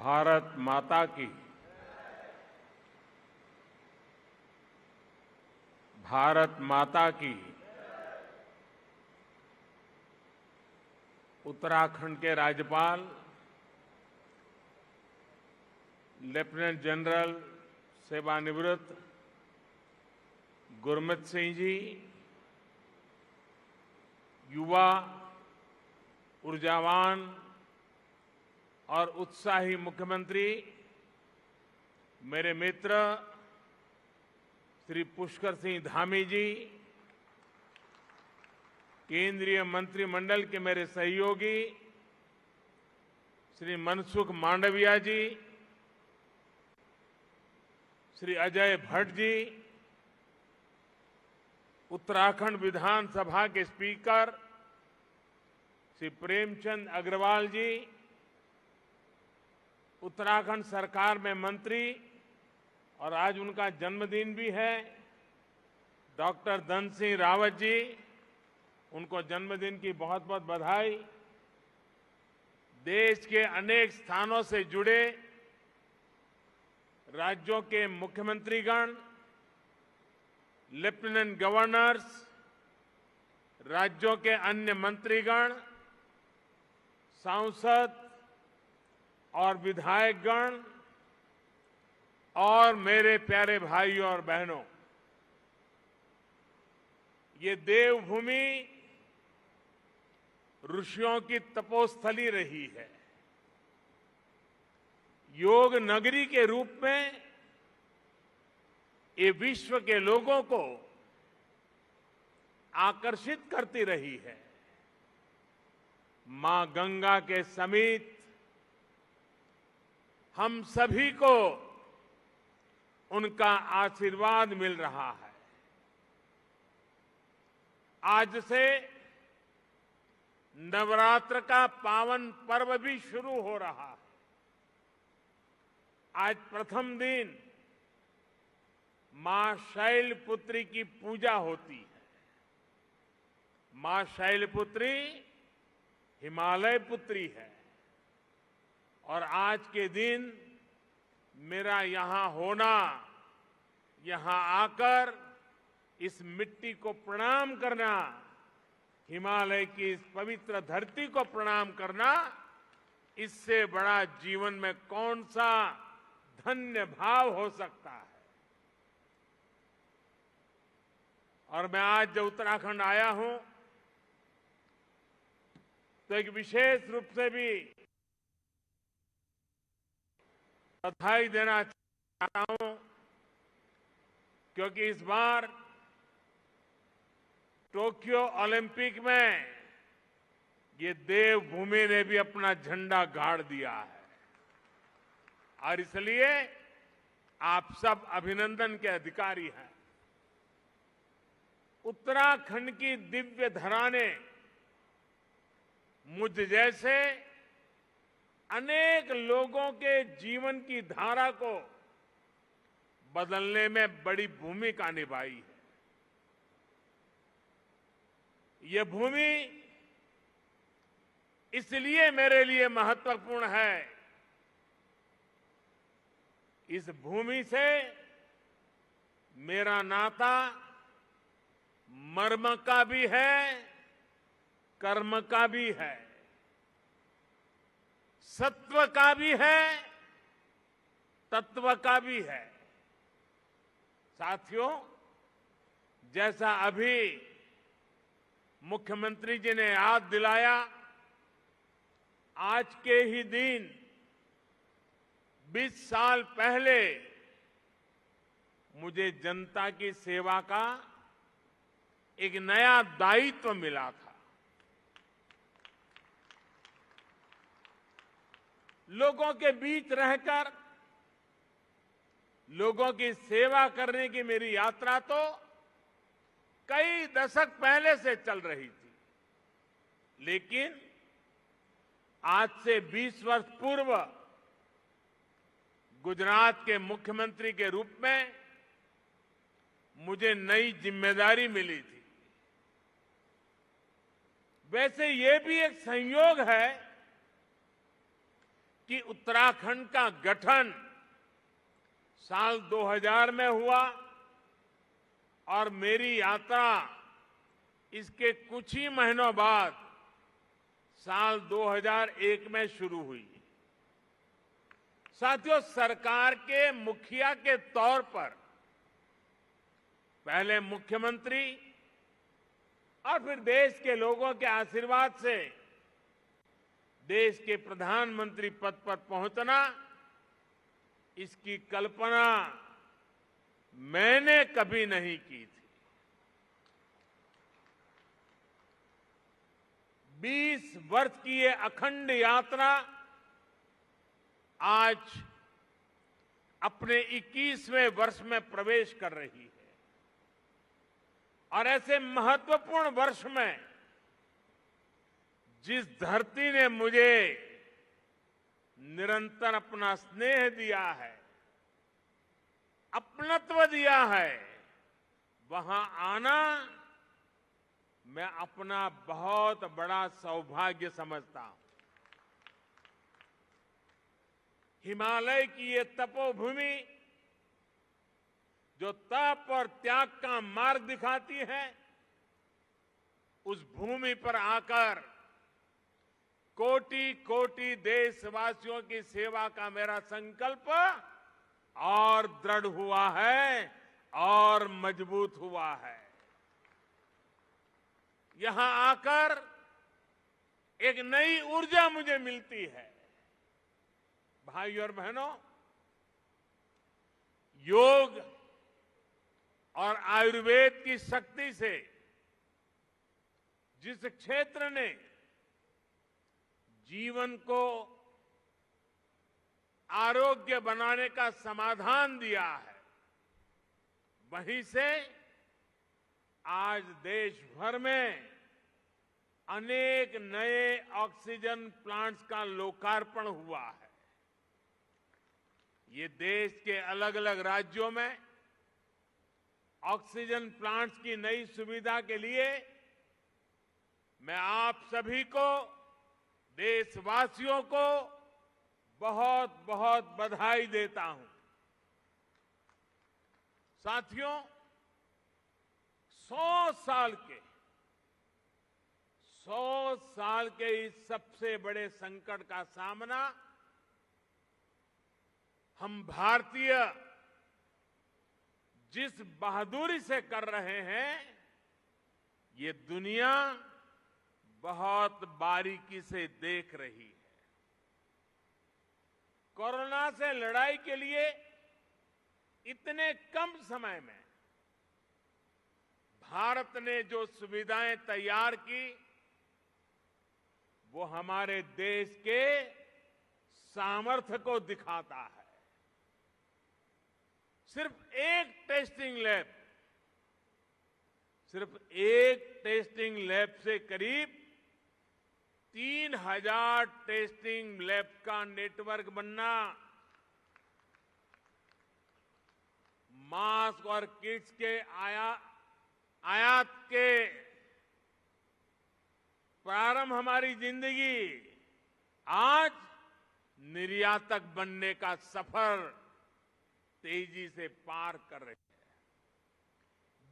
भारत माता की। भारत माता की। उत्तराखंड के राज्यपाल लेफ्टिनेंट जनरल सेवानिवृत्त गुरमीत सिंह जी, युवा, ऊर्जावान और उत्साही मुख्यमंत्री मेरे मित्र श्री पुष्कर सिंह धामी जी, केंद्रीय मंत्रिमंडल के मेरे सहयोगी श्री मनसुख मांडविया जी, श्री अजय भट्ट जी, उत्तराखंड विधानसभा के स्पीकर श्री प्रेमचंद अग्रवाल जी, उत्तराखंड सरकार में मंत्री और आज उनका जन्मदिन भी है डॉक्टर धन सिंह रावत जी, उनको जन्मदिन की बहुत बहुत बधाई। देश के अनेक स्थानों से जुड़े राज्यों के मुख्यमंत्रीगण, लेफ्टिनेंट गवर्नर्स, राज्यों के अन्य मंत्रीगण, सांसद और विधायकगण और मेरे प्यारे भाइयों और बहनों, ये देवभूमि ऋषियों की तपोस्थली रही है। योग नगरी के रूप में ये विश्व के लोगों को आकर्षित करती रही है। मां गंगा के समीप हम सभी को उनका आशीर्वाद मिल रहा है। आज से नवरात्र का पावन पर्व भी शुरू हो रहा है। आज प्रथम दिन मां शैलपुत्री की पूजा होती है। मां शैलपुत्री हिमालय पुत्री है और आज के दिन मेरा यहां होना, यहां आकर इस मिट्टी को प्रणाम करना, हिमालय की इस पवित्र धरती को प्रणाम करना, इससे बड़ा जीवन में कौन सा धन्य भाव हो सकता है। और मैं आज जब उत्तराखंड आया हूं तो एक विशेष रूप से भी बधाई देना चाहता हूं, क्योंकि इस बार टोक्यो ओलंपिक में ये देवभूमि ने भी अपना झंडा गाड़ दिया है और इसलिए आप सब अभिनंदन के अधिकारी हैं। उत्तराखंड की दिव्य धरा ने मुझ जैसे अनेक लोगों के जीवन की धारा को बदलने में बड़ी भूमिका निभाई है। ये भूमि इसलिए मेरे लिए महत्वपूर्ण है, इस भूमि से मेरा नाता मर्म का भी है, कर्म का भी है, सत्व का भी है, तत्व का भी है। साथियों, जैसा अभी मुख्यमंत्री जी ने याद दिलाया, आज के ही दिन 20 साल पहले मुझे जनता की सेवा का एक नया दायित्व मिला था। लोगों के बीच रहकर लोगों की सेवा करने की मेरी यात्रा तो कई दशक पहले से चल रही थी, लेकिन आज से 20 वर्ष पूर्व गुजरात के मुख्यमंत्री के रूप में मुझे नई जिम्मेदारी मिली थी। वैसे ये भी एक संयोग है कि उत्तराखंड का गठन साल 2000 में हुआ और मेरी यात्रा इसके कुछ ही महीनों बाद साल 2001 में शुरू हुई। साथियों, सरकार के मुखिया के तौर पर पहले मुख्यमंत्री और फिर देश के लोगों के आशीर्वाद से देश के प्रधानमंत्री पद पर पहुंचना, इसकी कल्पना मैंने कभी नहीं की थी। 20 वर्ष की ये अखंड यात्रा आज अपने 21वें वर्ष में प्रवेश कर रही है और ऐसे महत्वपूर्ण वर्ष में जिस धरती ने मुझे निरंतर अपना स्नेह दिया है, अपनत्व दिया है, वहां आना मैं अपना बहुत बड़ा सौभाग्य समझता हूं। हिमालय की ये तपोभूमि जो तप और त्याग का मार्ग दिखाती है, उस भूमि पर आकर कोटि कोटि देशवासियों की सेवा का मेरा संकल्प और दृढ़ हुआ है और मजबूत हुआ है। यहां आकर एक नई ऊर्जा मुझे मिलती है। भाइयों और बहनों, योग और आयुर्वेद की शक्ति से जिस क्षेत्र ने जीवन को आरोग्य बनाने का समाधान दिया है, वहीं से आज देश भर में अनेक नए ऑक्सीजन प्लांट्स का लोकार्पण हुआ है। ये देश के अलग अलग राज्यों में ऑक्सीजन प्लांट्स की नई सुविधा के लिए मैं आप सभी को, देशवासियों को बहुत बहुत बधाई देता हूं। साथियों, 100 साल के इस सबसे बड़े संकट का सामना हम भारतीय जिस बहादुरी से कर रहे हैं, ये दुनिया बहुत बारीकी से देख रही है। कोरोना से लड़ाई के लिए इतने कम समय में भारत ने जो सुविधाएं तैयार की, वो हमारे देश के सामर्थ्य को दिखाता है। सिर्फ एक टेस्टिंग लैब से करीब 3000 टेस्टिंग लैब का नेटवर्क बनना, मास्क और किट्स के आयात के प्रारंभ, हमारी जिंदगी आज निर्यातक बनने का सफर तेजी से पार कर रही है।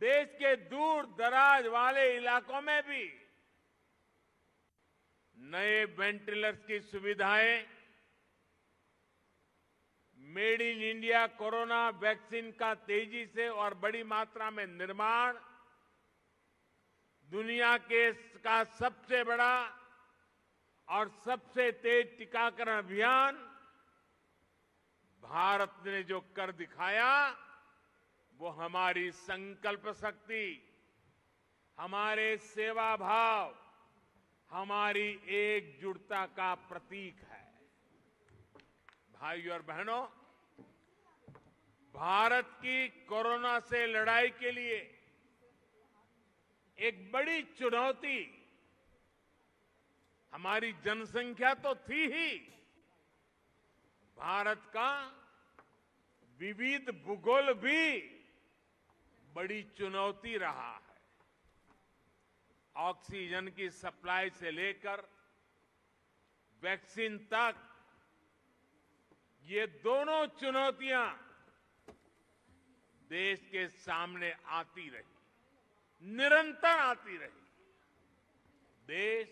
देश के दूर दराज वाले इलाकों में भी नए वेंटिलेटर्स की सुविधाएं, made in India corona vaccine का तेजी से और बड़ी मात्रा में निर्माण, दुनिया का सबसे बड़ा और सबसे तेज टीकाकरण अभियान, भारत ने जो कर दिखाया, वो हमारी संकल्प शक्ति, हमारे सेवा भाव, हमारी एकजुटता का प्रतीक है। भाइयों और बहनों, भारत की कोरोना से लड़ाई के लिए एक बड़ी चुनौती हमारी जनसंख्या तो थी ही, भारत का विविध भूगोल भी बड़ी चुनौती रहा है। ऑक्सीजन की सप्लाई से लेकर वैक्सीन तक ये दोनों चुनौतियां देश के सामने आती रही, निरंतर आती रही। देश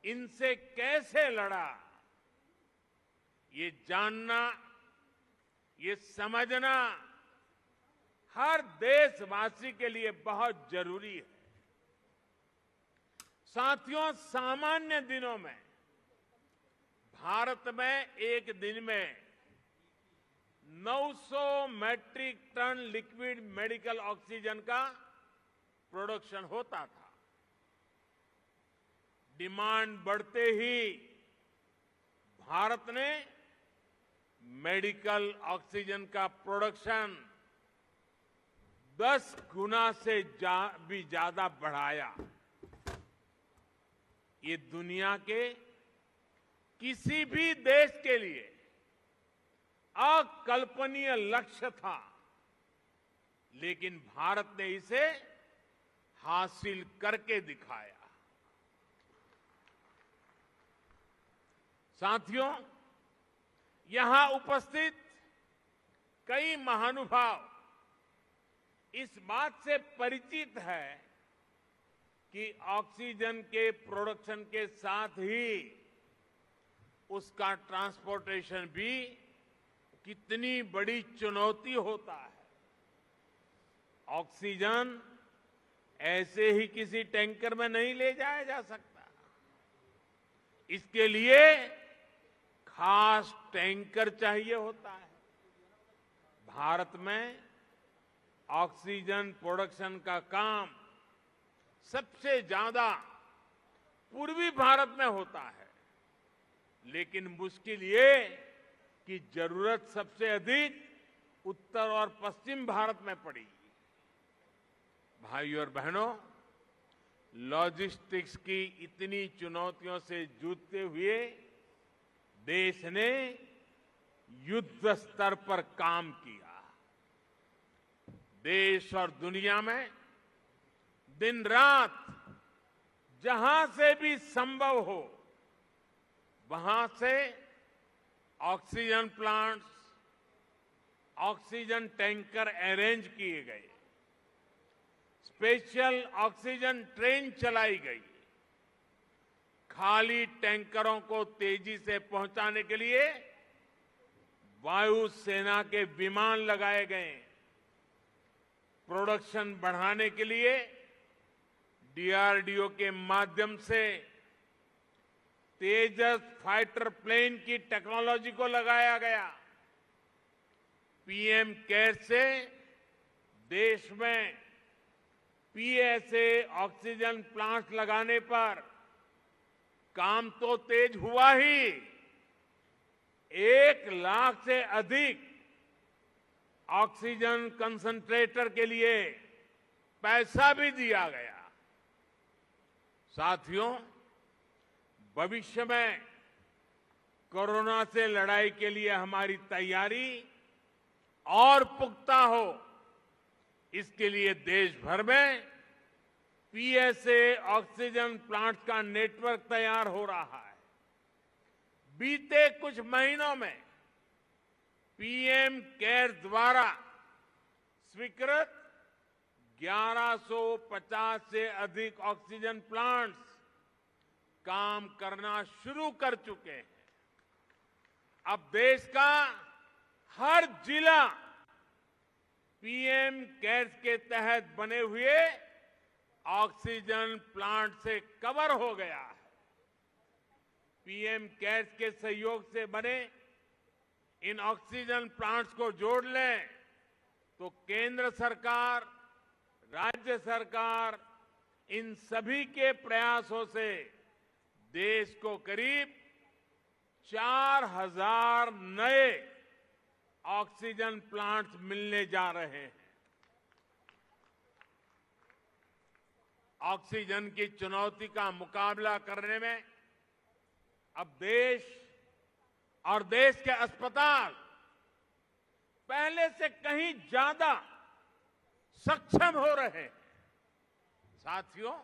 इनसे कैसे लड़ा, ये जानना, ये समझना हर देशवासी के लिए बहुत जरूरी है। साथियों, सामान्य दिनों में भारत में एक दिन में 900 metric tonne liquid medical oxygen का प्रोडक्शन होता था। डिमांड बढ़ते ही भारत ने मेडिकल ऑक्सीजन का प्रोडक्शन 10 गुना से भी ज्यादा बढ़ाया। ये दुनिया के किसी भी देश के लिए अकल्पनीय लक्ष्य था, लेकिन भारत ने इसे हासिल करके दिखाया। साथियों, यहां उपस्थित कई महानुभाव इस बात से परिचित है कि ऑक्सीजन के प्रोडक्शन के साथ ही उसका ट्रांसपोर्टेशन भी कितनी बड़ी चुनौती होता है। ऑक्सीजन ऐसे ही किसी टैंकर में नहीं ले जाया जा सकता। इसके लिए खास टैंकर चाहिए होता है। भारत में ऑक्सीजन प्रोडक्शन का काम सबसे ज्यादा पूर्वी भारत में होता है, लेकिन मुश्किल ये कि जरूरत सबसे अधिक उत्तर और पश्चिम भारत में पड़ी। भाइयों और बहनों, लॉजिस्टिक्स की इतनी चुनौतियों से जूझते हुए देश ने युद्ध स्तर पर काम किया। देश और दुनिया में दिन रात जहां से भी संभव हो वहां से oxygen plants, oxygen tanker arrange किए गए, स्पेशल ऑक्सीजन ट्रेन चलाई गई, खाली टैंकरों को तेजी से पहुंचाने के लिए वायुसेना के विमान लगाए गए, प्रोडक्शन बढ़ाने के लिए डीआरडीओ के माध्यम से तेजस फाइटर प्लेन की टेक्नोलॉजी को लगाया गया। पीएम केयर से देश में पीएसए ऑक्सीजन प्लांट लगाने पर काम तो तेज हुआ ही, 1 लाख से अधिक ऑक्सीजन कंसंट्रेटर के लिए पैसा भी दिया गया। साथियों, भविष्य में कोरोना से लड़ाई के लिए हमारी तैयारी और पुख्ता हो, इसके लिए देश भर में पीएसए ऑक्सीजन प्लांट का नेटवर्क तैयार हो रहा है। बीते कुछ महीनों में पीएम केयर द्वारा स्वीकृत 1150 से अधिक ऑक्सीजन प्लांट्स काम करना शुरू कर चुके हैं। अब देश का हर जिला पीएम केयर्स के तहत बने हुए ऑक्सीजन प्लांट से कवर हो गया है। पीएम केयर्स के सहयोग से बने इन ऑक्सीजन प्लांट्स को जोड़ लें तो केंद्र सरकार, राज्य सरकार, इन सभी के प्रयासों से देश को करीब 4000 नए ऑक्सीजन प्लांट्स मिलने जा रहे हैं। ऑक्सीजन की चुनौती का मुकाबला करने में अब देश और देश के अस्पताल पहले से कहीं ज्यादा सक्षम हो रहे हैं। साथियों,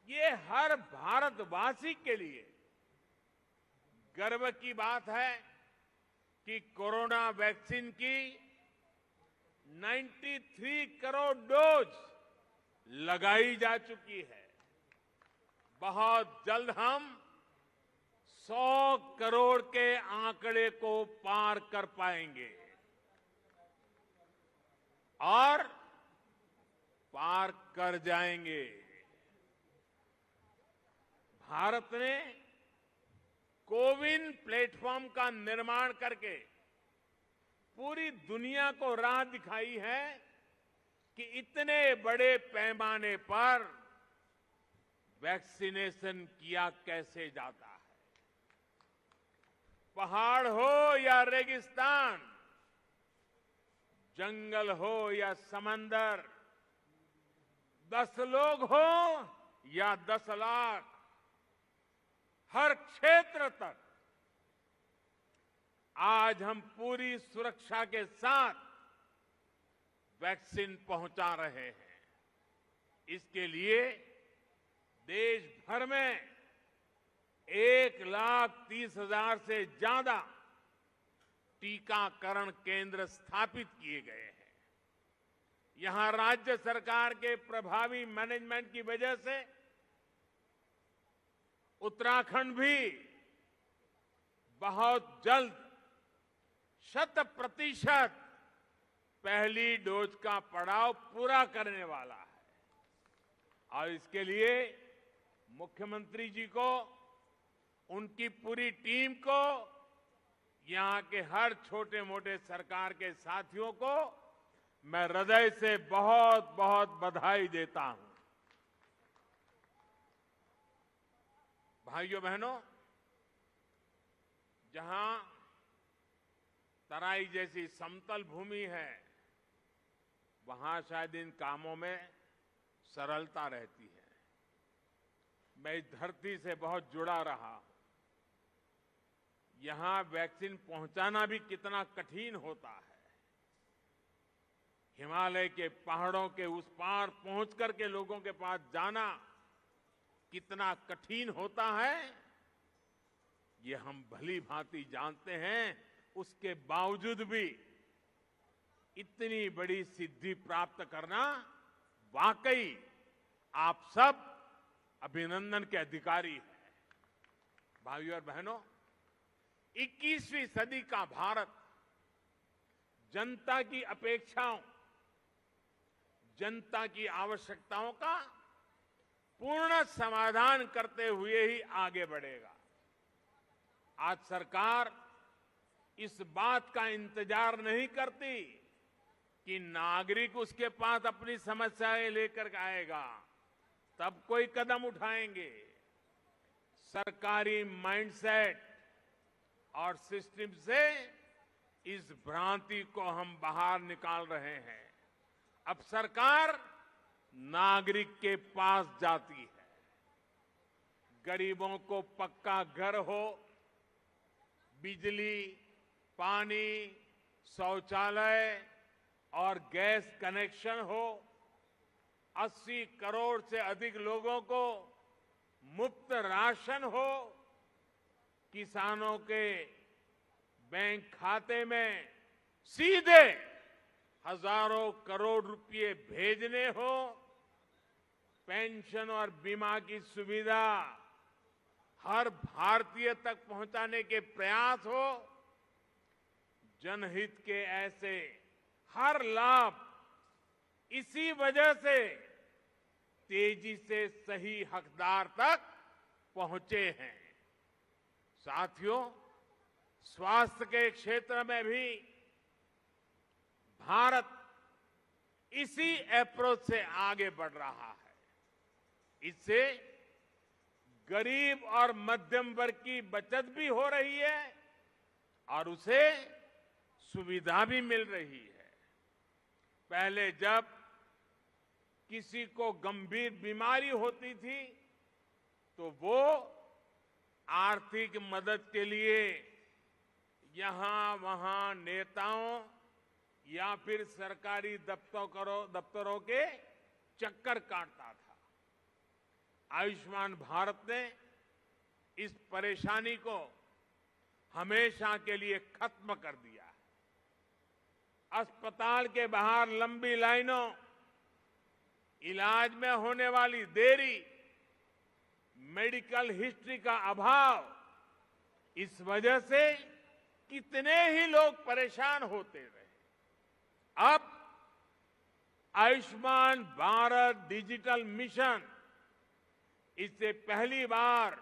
ये हर भारतवासी के लिए गर्व की बात है कि कोरोना वैक्सीन की 93 करोड़ डोज लगाई जा चुकी है। बहुत जल्द हम 100 करोड़ के आंकड़े को पार कर पाएंगे और पार कर जाएंगे। भारत ने कोविन प्लेटफॉर्म का निर्माण करके पूरी दुनिया को राह दिखाई है कि इतने बड़े पैमाने पर वैक्सीनेशन किया कैसे जाता है। पहाड़ हो या रेगिस्तान, जंगल हो या समंदर, 10 लोग हो या 10 लाख, हर क्षेत्र तक आज हम पूरी सुरक्षा के साथ वैक्सीन पहुंचा रहे हैं। इसके लिए देश भर में 1,30,000 से ज्यादा टीकाकरण केंद्र स्थापित किए गए हैं। यहां राज्य सरकार के प्रभावी मैनेजमेंट की वजह से उत्तराखंड भी बहुत जल्द 100% पहली डोज का पड़ाव पूरा करने वाला है और इसके लिए मुख्यमंत्री जी को, उनकी पूरी टीम को, यहां के हर छोटे मोटे सरकार के साथियों को मैं हृदय से बहुत बहुत बधाई देता हूं। भाइयों बहनों, जहां तराई जैसी समतल भूमि है, वहां शायद इन कामों में सरलता रहती है। मैं इस धरती से बहुत जुड़ा रहा। यहां वैक्सीन पहुंचाना भी कितना कठिन होता है। हिमालय के पहाड़ों के उस पार पहुंच करके लोगों के पास जाना कितना कठिन होता है, ये हम भली भांति जानते हैं। उसके बावजूद भी इतनी बड़ी सिद्धि प्राप्त करना वाकई आप सब अभिनंदन के अधिकारी हैं। भाइयों और बहनों, 21वीं सदी का भारत जनता की अपेक्षाओं, जनता की आवश्यकताओं का पूर्ण समाधान करते हुए ही आगे बढ़ेगा। आज सरकार इस बात का इंतजार नहीं करती कि नागरिक उसके पास अपनी समस्याएं लेकर आएगा तब कोई कदम उठाएंगे। सरकारी माइंडसेट और सिस्टम से इस भ्रांति को हम बाहर निकाल रहे हैं। अब सरकार नागरिक के पास जाती है। गरीबों को पक्का घर हो, बिजली, पानी, शौचालय और गैस कनेक्शन हो, 80 करोड़ से अधिक लोगों को मुफ्त राशन हो, किसानों के बैंक खाते में सीधे हजारों करोड़ रुपए भेजने हो, पेंशन और बीमा की सुविधा हर भारतीय तक पहुंचाने के प्रयास हो, जनहित के ऐसे हर लाभ इसी वजह से तेजी से सही हकदार तक पहुंचे हैं। साथियों, स्वास्थ्य के क्षेत्र में भी भारत इसी अप्रोच से आगे बढ़ रहा है। इससे गरीब और मध्यम वर्ग की बचत भी हो रही है और उसे सुविधा भी मिल रही है। पहले जब किसी को गंभीर बीमारी होती थी तो वो आर्थिक मदद के लिए यहां वहां नेताओं या फिर सरकारी दफ्तरों के चक्कर काटता था। आयुष्मान भारत ने इस परेशानी को हमेशा के लिए खत्म कर दिया है। अस्पताल के बाहर लंबी लाइनों, इलाज में होने वाली देरी, मेडिकल हिस्ट्री का अभाव, इस वजह से कितने ही लोग परेशान होते रहे। अब आयुष्मान भारत डिजिटल मिशन, इससे पहली बार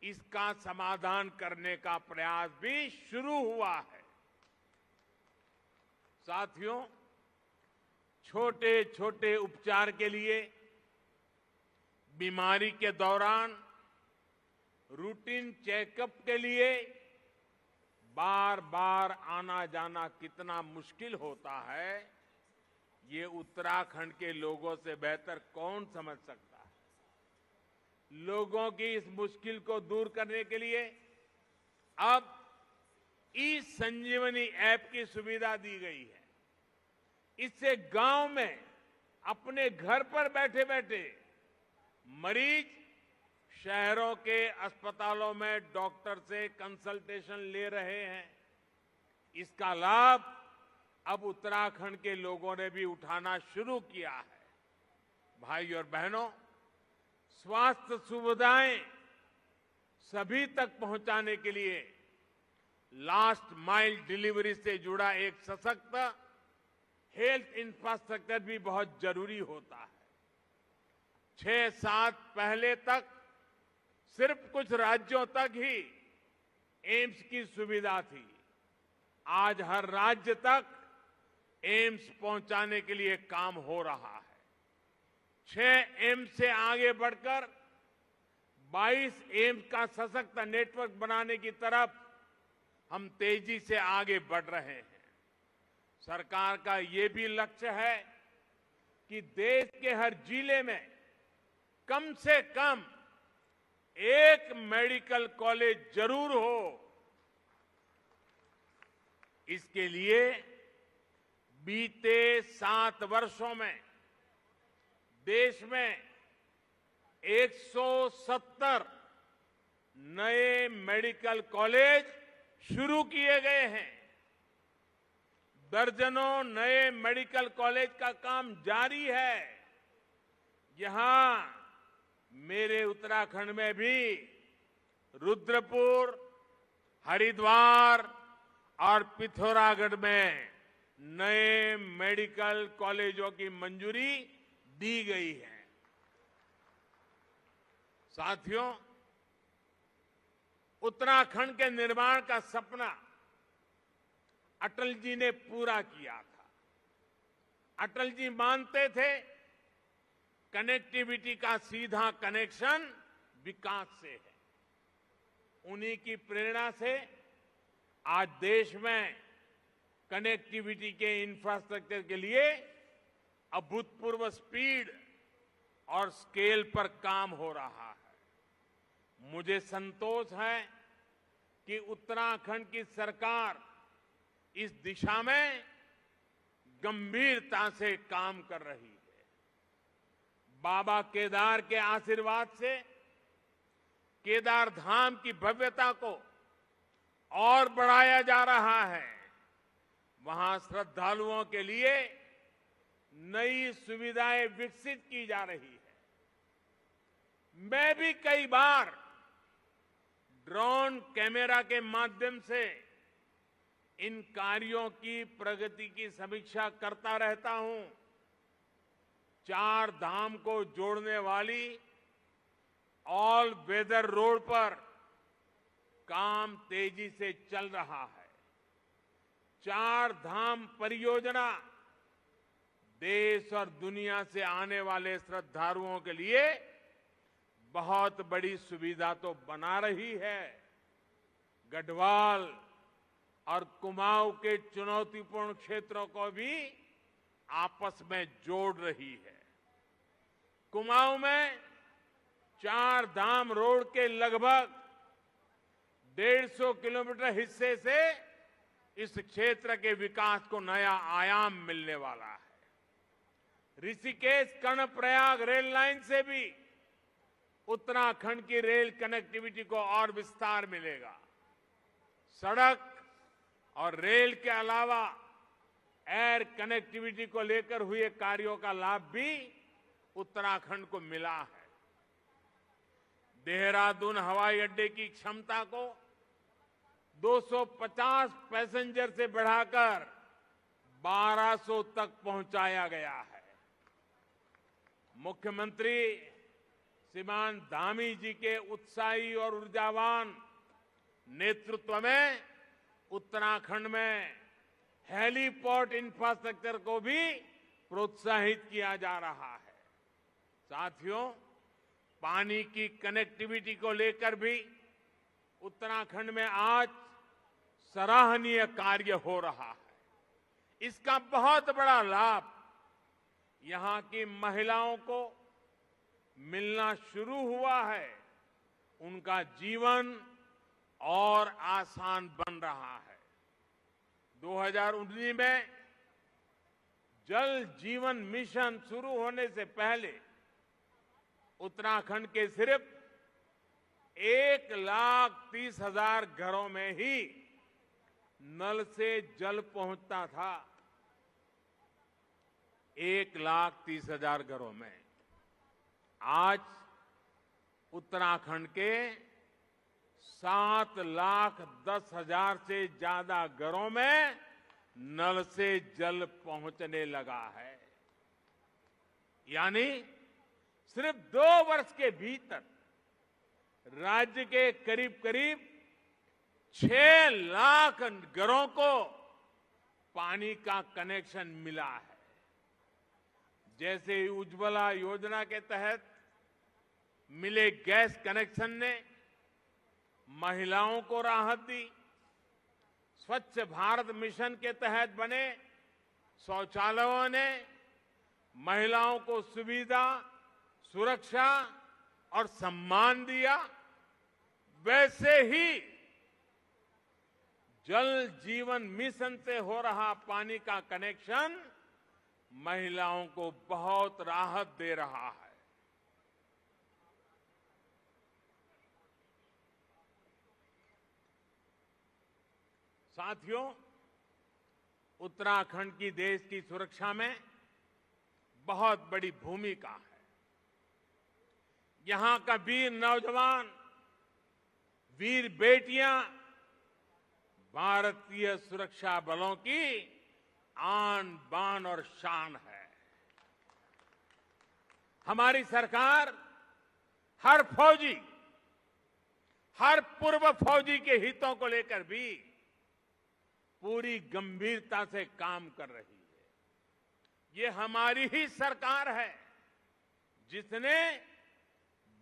इसका समाधान करने का प्रयास भी शुरू हुआ है। साथियों, छोटे छोटे उपचार के लिए बीमारी के दौरान रूटीन चेकअप के लिए बार बार आना जाना कितना मुश्किल होता है, ये उत्तराखंड के लोगों से बेहतर कौन समझ सकता है। लोगों की इस मुश्किल को दूर करने के लिए अब ई संजीवनी ऐप की सुविधा दी गई है। इससे गांव में अपने घर पर बैठे बैठे मरीज शहरों के अस्पतालों में डॉक्टर से कंसल्टेशन ले रहे हैं। इसका लाभ अब उत्तराखंड के लोगों ने भी उठाना शुरू किया है। भाई और बहनों, स्वास्थ्य सुविधाएं सभी तक पहुंचाने के लिए लास्ट माइल डिलीवरी से जुड़ा एक सशक्त हेल्थ इंफ्रास्ट्रक्चर भी बहुत जरूरी होता है। 6-7 पहले तक सिर्फ कुछ राज्यों तक ही एम्स की सुविधा थी। आज हर राज्य तक एम्स पहुंचाने के लिए काम हो रहा है। 6 एम्स से आगे बढ़कर 22 एम्स का सशक्त नेटवर्क बनाने की तरफ हम तेजी से आगे बढ़ रहे हैं। सरकार का ये भी लक्ष्य है कि देश के हर जिले में कम से कम एक मेडिकल कॉलेज जरूर हो। इसके लिए बीते 7 वर्षों में देश में 170 नए मेडिकल कॉलेज शुरू किए गए हैं। दर्जनों नए मेडिकल कॉलेज का काम जारी है। यहां मेरे उत्तराखंड में भी रुद्रपुर, हरिद्वार और पिथौरागढ़ में नए मेडिकल कॉलेजों की मंजूरी दी गई है। साथियों, उत्तराखंड के निर्माण का सपना अटल जी ने पूरा किया था। अटल जी मानते थे कनेक्टिविटी का सीधा कनेक्शन विकास से है। उन्हीं की प्रेरणा से आज देश में कनेक्टिविटी के इंफ्रास्ट्रक्चर के लिए अभूतपूर्व स्पीड और स्केल पर काम हो रहा है। मुझे संतोष है कि उत्तराखंड की सरकार इस दिशा में गंभीरता से काम कर रही है। बाबा केदार के आशीर्वाद से केदार धाम की भव्यता को और बढ़ाया जा रहा है। वहां श्रद्धालुओं के लिए नई सुविधाएं विकसित की जा रही है। मैं भी कई बार ड्रोन कैमरा के माध्यम से इन कार्यों की प्रगति की समीक्षा करता रहता हूं। 4 धाम को जोड़ने वाली ऑल वेदर रोड पर काम तेजी से चल रहा है। 4 धाम परियोजना देश और दुनिया से आने वाले श्रद्धालुओं के लिए बहुत बड़ी सुविधा तो बना रही है, गढ़वाल और कुमाऊं के चुनौतीपूर्ण क्षेत्रों को भी आपस में जोड़ रही है। कुमाऊं में 4 धाम रोड के लगभग 150 किलोमीटर हिस्से से इस क्षेत्र के विकास को नया आयाम मिलने वाला है। ऋषिकेश कर्णप्रयाग रेल लाइन से भी उत्तराखंड की रेल कनेक्टिविटी को और विस्तार मिलेगा। सड़क और रेल के अलावा एयर कनेक्टिविटी को लेकर हुए कार्यों का लाभ भी उत्तराखंड को मिला है। देहरादून हवाई अड्डे की क्षमता को 250 पैसेंजर से बढ़ाकर 1200 तक पहुंचाया गया है। मुख्यमंत्री श्रीमान धामी जी के उत्साही और ऊर्जावान नेतृत्व में उत्तराखंड में हेलीपोर्ट इंफ्रास्ट्रक्चर को भी प्रोत्साहित किया जा रहा है। साथियों, पानी की कनेक्टिविटी को लेकर भी उत्तराखंड में आज सराहनीय कार्य हो रहा है। इसका बहुत बड़ा लाभ यहां की महिलाओं को मिलना शुरू हुआ है। उनका जीवन और आसान बन रहा है। 2019 में जल जीवन मिशन शुरू होने से पहले उत्तराखंड के सिर्फ 1,30,000 घरों में ही नल से जल पहुंचता था। 1,30,000 घरों में। आज उत्तराखंड के 7,10,000 से ज्यादा घरों में नल से जल पहुंचने लगा है। यानी सिर्फ 2 वर्ष के भीतर राज्य के करीब करीब 6 लाख घरों को पानी का कनेक्शन मिला है। जैसे उज्ज्वला योजना के तहत मिले गैस कनेक्शन ने महिलाओं को राहत दी, स्वच्छ भारत मिशन के तहत बने शौचालयों ने महिलाओं को सुविधा, सुरक्षा और सम्मान दिया, वैसे ही जल जीवन मिशन से हो रहा पानी का कनेक्शन महिलाओं को बहुत राहत दे रहा है। साथियों, उत्तराखंड की देश की सुरक्षा में बहुत बड़ी भूमिका है। यहां का वीर नौजवान, वीर बेटियां भारतीय सुरक्षा बलों की आन बान और शान है। हमारी सरकार हर फौजी, हर पूर्व फौजी के हितों को लेकर भी पूरी गंभीरता से काम कर रही है। ये हमारी ही सरकार है जिसने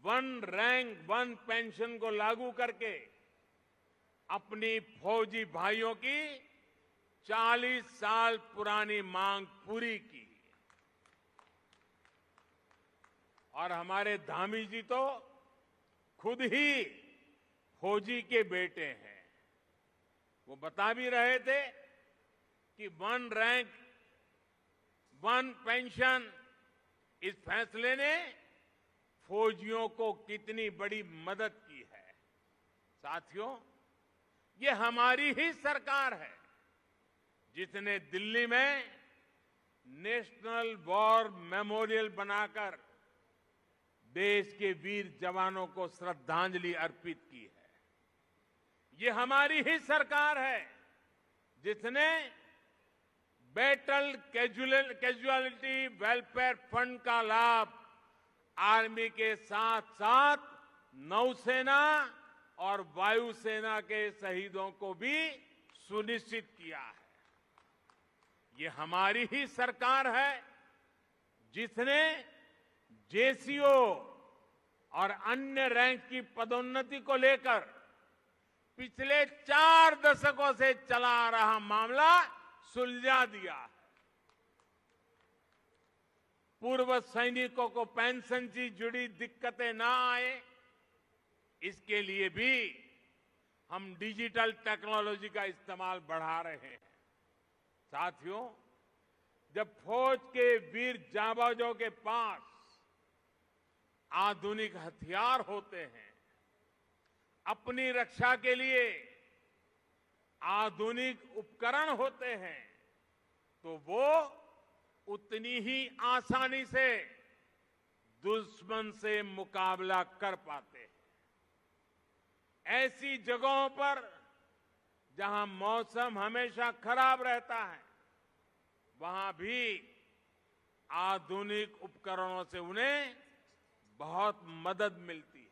1 रैंक 1 पेंशन को लागू करके अपनी फौजी भाइयों की 40 साल पुरानी मांग पूरी की। और हमारे धामी जी तो खुद ही फौजी के बेटे हैं। वो बता भी रहे थे कि 1 रैंक 1 पेंशन, इस फैसले ने फौजियों को कितनी बड़ी मदद की है। साथियों, ये हमारी ही सरकार है जिसने दिल्ली में नेशनल वॉर मेमोरियल बनाकर देश के वीर जवानों को श्रद्धांजलि अर्पित की है। ये हमारी ही सरकार है जिसने बैटल कैजुअलिटी वेलफेयर फंड का लाभ आर्मी के साथ साथ नौसेना और वायुसेना के शहीदों को भी सुनिश्चित किया है। ये हमारी ही सरकार है जिसने जेसीओ और अन्य रैंक की पदोन्नति को लेकर पिछले 4 दशकों से चला आ रहा मामला सुलझा दिया है। पूर्व सैनिकों को पेंशन से जुड़ी दिक्कतें ना आए, इसके लिए भी हम डिजिटल टेक्नोलॉजी का इस्तेमाल बढ़ा रहे हैं। साथियों, जब फौज के वीर जाबाजों के पास आधुनिक हथियार होते हैं, अपनी रक्षा के लिए आधुनिक उपकरण होते हैं तो वो उतनी ही आसानी से दुश्मन से मुकाबला कर पाते हैं। ऐसी जगहों पर जहां मौसम हमेशा खराब रहता है, वहां भी आधुनिक उपकरणों से उन्हें बहुत मदद मिलती है।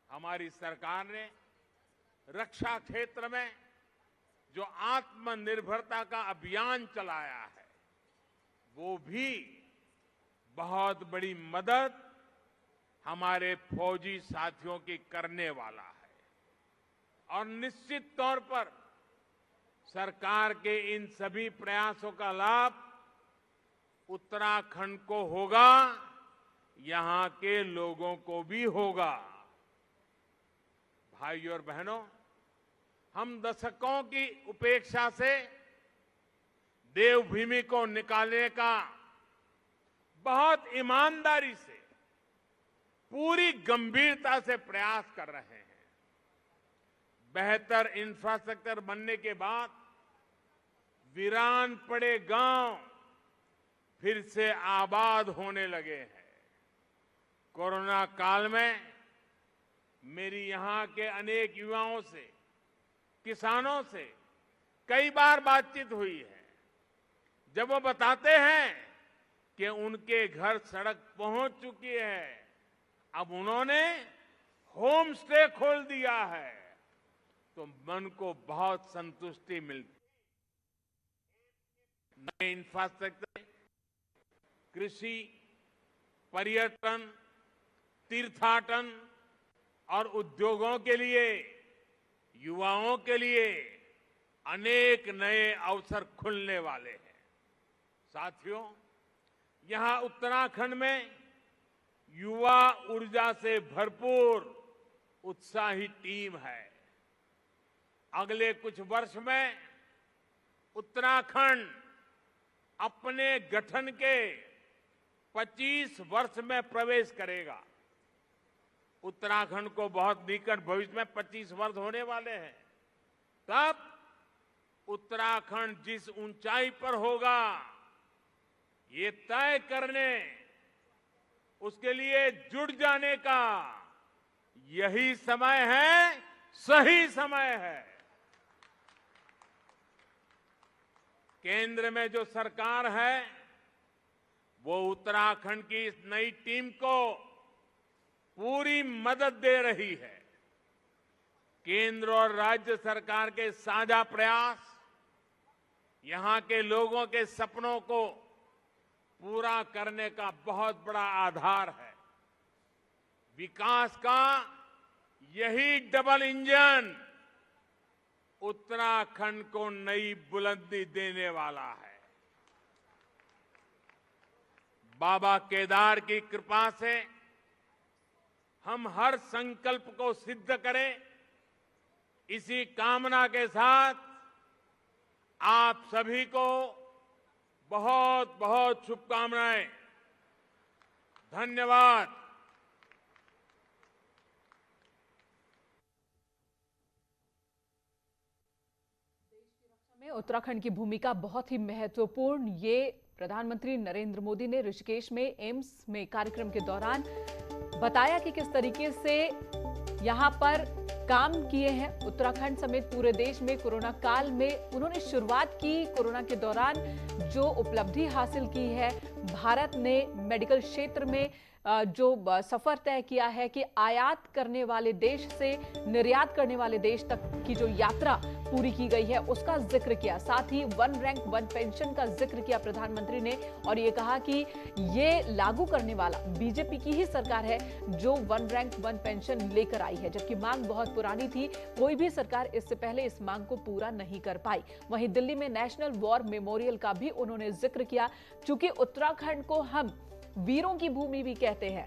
हमारी सरकार ने रक्षा क्षेत्र में जो आत्मनिर्भरता का अभियान चलाया है, वो भी बहुत बड़ी मदद हमारे फौजी साथियों की करने वाला है। और निश्चित तौर पर सरकार के इन सभी प्रयासों का लाभ उत्तराखंड को होगा, यहां के लोगों को भी होगा। भाइयों और बहनों, हम दशकों की उपेक्षा से देवभूमि को निकालने का बहुत ईमानदारी से, पूरी गंभीरता से प्रयास कर रहे हैं। बेहतर इंफ्रास्ट्रक्चर बनने के बाद वीरान पड़े गांव फिर से आबाद होने लगे हैं। कोरोना काल में मेरी यहां के अनेक युवाओं से, किसानों से कई बार बातचीत हुई है। जब वो बताते हैं कि उनके घर सड़क पहुंच चुकी है, अब उन्होंने होम स्टे खोल दिया है, तो मन को बहुत संतुष्टि मिलती। नए इंफ्रास्ट्रक्चर, कृषि, पर्यटन, तीर्थाटन और उद्योगों के लिए, युवाओं के लिए अनेक नए अवसर खुलने वाले हैं। साथियों, यहां उत्तराखंड में युवा ऊर्जा से भरपूर उत्साही टीम है। अगले कुछ वर्ष में उत्तराखंड अपने गठन के 25 वर्ष में प्रवेश करेगा। उत्तराखंड को बहुत निकट भविष्य में 25 वर्ष होने वाले हैं। तब उत्तराखंड जिस ऊंचाई पर होगा, ये तय करने, उसके लिए जुट जाने का यही समय है, सही समय है। केंद्र में जो सरकार है, वो उत्तराखंड की इस नई टीम को पूरी मदद दे रही है। केंद्र और राज्य सरकार के साझा प्रयास यहां के लोगों के सपनों को पूरा करने का बहुत बड़ा आधार है। विकास का यही डबल इंजन उत्तराखंड को नई बुलंदी देने वाला है। बाबा केदार की कृपा से हम हर संकल्प को सिद्ध करें, इसी कामना के साथ आप सभी को बहुत बहुत शुभकामनाएं। धन्यवाद। में उत्तराखंड की भूमिका बहुत ही महत्वपूर्ण, ये प्रधानमंत्री नरेंद्र मोदी ने ऋषिकेश में एम्स में कार्यक्रम के दौरान बताया कि किस तरीके से यहां पर काम किए हैं। उत्तराखंड समेत पूरे देश में कोरोना काल में उन्होंने शुरुआत की। कोरोना के दौरान जो उपलब्धि हासिल की है, भारत ने मेडिकल क्षेत्र में जो सफर तय किया है कि आयात करने वाले देश से निर्यात करने वाले देश तक की जो यात्रा पूरी की गई है, उसका जिक्र किया। साथ ही 1 रैंक 1 पेंशन का जिक्र किया प्रधानमंत्री ने और ये कहा कि ये लागू करने वाला बीजेपी की ही सरकार है जो 1 रैंक 1 पेंशन लेकर आई है, जबकि मांग बहुत पुरानी थी। कोई भी सरकार इससे पहले इस मांग को पूरा नहीं कर पाई। वहीं दिल्ली में नेशनल वॉर मेमोरियल का भी उन्होंने जिक्र किया। चूंकि उत्तराखंड को हम वीरों की भूमि भी कहते हैं,